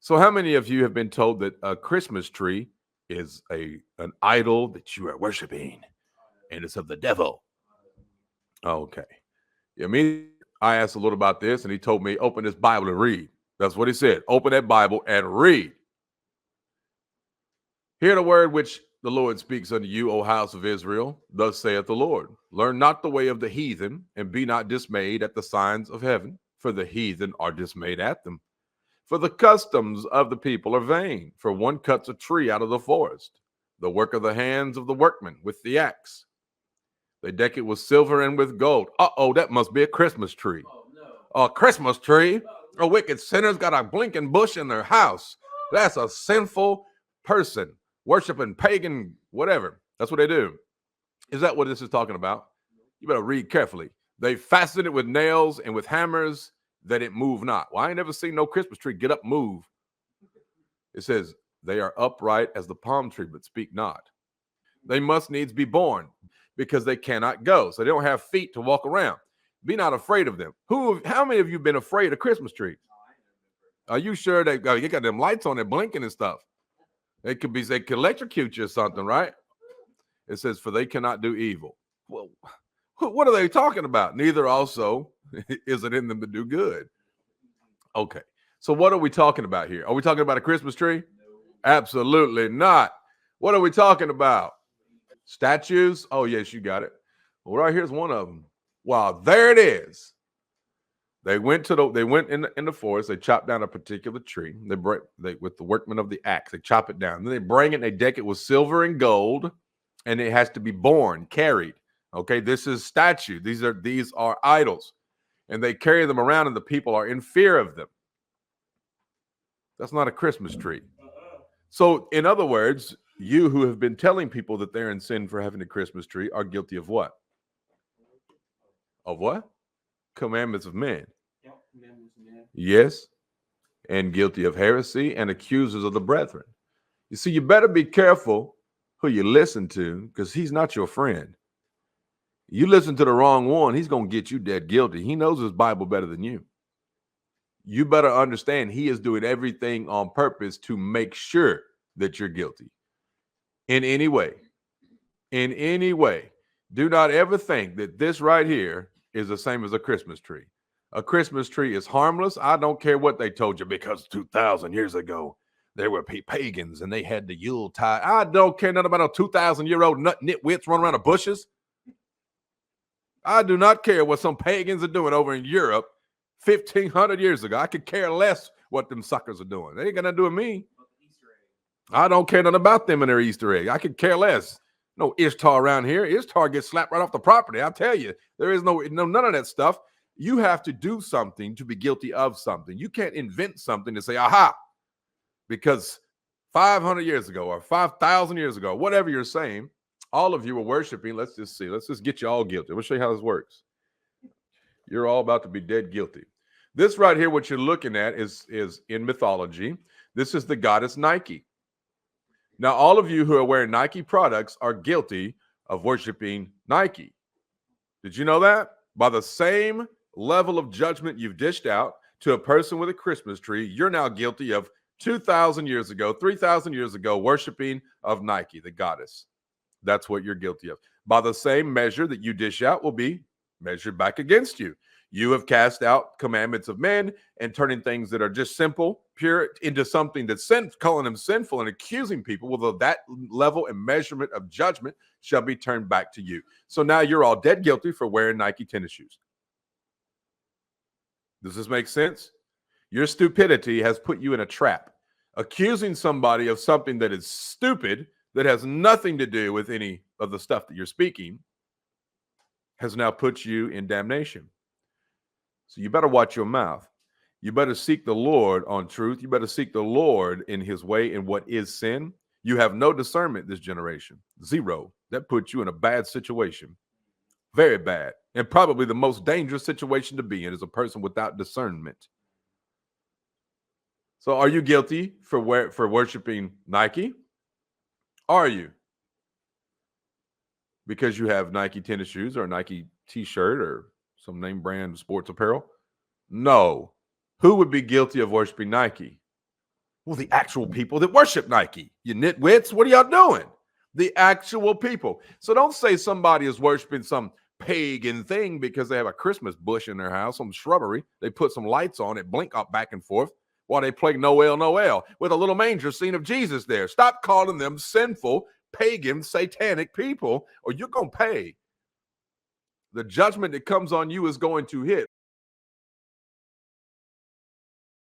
So how many of you have been told that a Christmas tree is an idol that you are worshiping and it's of the devil? Okay. Immediately, I asked a little about this, and he told me, open this Bible and read. That's what he said. Open that Bible and read. Hear the word which the Lord speaks unto you, O house of Israel. Thus saith the Lord. Learn not the way of the heathen, and be not dismayed at the signs of heaven, for the heathen are dismayed at them. For the customs of the people are vain, for one cuts a tree out of the forest, the work of the hands of the workman with the axe. They deck it with silver and with gold. Uh-oh, that must be a Christmas tree. Oh, no. A Christmas tree? A wicked sinner's got a blinking bush in their house. That's a sinful person worshiping pagan whatever. That's what they do. Is that what this is talking about? You better read carefully. They fastened it with nails and with hammers that it move not. Well, I ain't never seen no Christmas tree get up, move. It says, they are upright as the palm tree, but speak not. They must needs be born because they cannot go. So they don't have feet to walk around. Be not afraid of them. How many of you been afraid of Christmas trees? Are you sure they got them lights on it blinking and stuff? They could electrocute you or something, right? It says, for they cannot do evil. Well, what are they talking about? Neither also is it in them to do good. Okay. So what are we talking about here? Are we talking about a Christmas tree? Absolutely not. What are we talking about? Statues? Oh, yes, you got it. Well, right here's one of them. Wow, there it is. They went in the forest. They chopped down a particular tree. They with the workmen of the axe. They chop it down. Then they bring it and they deck it with silver and gold, and it has to be borne, carried. Okay, this is statue. These are idols, and they carry them around, and the people are in fear of them. That's not a Christmas tree. So, in other words, you who have been telling people that they're in sin for having a Christmas tree are guilty of what? Of what? Commandments of men. Yes. And guilty of heresy and accusers of the brethren. You see, you better be careful who you listen to, because he's not your friend. You listen to the wrong one, he's going to get you dead guilty. He knows his Bible better than you. You better understand he is doing everything on purpose to make sure that you're guilty. In any way. In any way. Do not ever think that this right here is the same as a Christmas tree. A Christmas tree is harmless. I don't care what they told you, because 2,000 years ago, there were pagans and they had the Yuletide. I don't care nothing about a 2,000-year-old nitwits running around the bushes. I do not care what some pagans are doing over in Europe 1,500 years ago. I could care less what them suckers are doing. They ain't got nothing to do with me. I don't care nothing about them and their Easter egg. I could care less. No Ishtar around here. Ishtar gets slapped right off the property. I'll tell you, there is no none of that stuff. You have to do something to be guilty of something. You can't invent something to say, aha, because 500 years ago or 5,000 years ago, whatever you're saying, all of you were worshiping. Let's just see. Let's just get you all guilty. We'll show you how this works. You're all about to be dead guilty. This right here, what you're looking at is in mythology. This is the goddess Nike. Now, all of you who are wearing Nike products are guilty of worshiping Nike. Did you know that? By the same level of judgment you've dished out to a person with a Christmas tree, you're now guilty of 2,000 years ago, 3,000 years ago, worshiping of Nike, the goddess. That's what you're guilty of. By the same measure that you dish out will be measured back against you. You have cast out commandments of men and turning things that are just simple, pure, into something that's calling them sinful and accusing people. Well, that level and measurement of judgment shall be turned back to you. So now you're all dead guilty for wearing Nike tennis shoes. Does this make sense? Your stupidity has put you in a trap. Accusing somebody of something that is stupid, that has nothing to do with any of the stuff that you're speaking, has now put you in damnation. So you better watch your mouth. You better seek the Lord on truth. You better seek the Lord in his way in what is sin. You have no discernment this generation. Zero. That puts you in a bad situation. Very bad. And probably the most dangerous situation to be in is a person without discernment. So are you guilty for worshiping Nike? Are you? Because you have Nike tennis shoes or a Nike t-shirt or some name brand sports apparel? No. Who would be guilty of worshiping Nike? Well, the actual people that worship Nike. You nitwits, what are y'all doing? The actual people. So don't say somebody is worshiping some pagan thing because they have a Christmas bush in their house, some shrubbery. They put some lights on it, blink up back and forth while they play Noel, Noel with a little manger scene of Jesus there. Stop calling them sinful, pagan, satanic people, or you're going to pay. The judgment that comes on you is going to hit.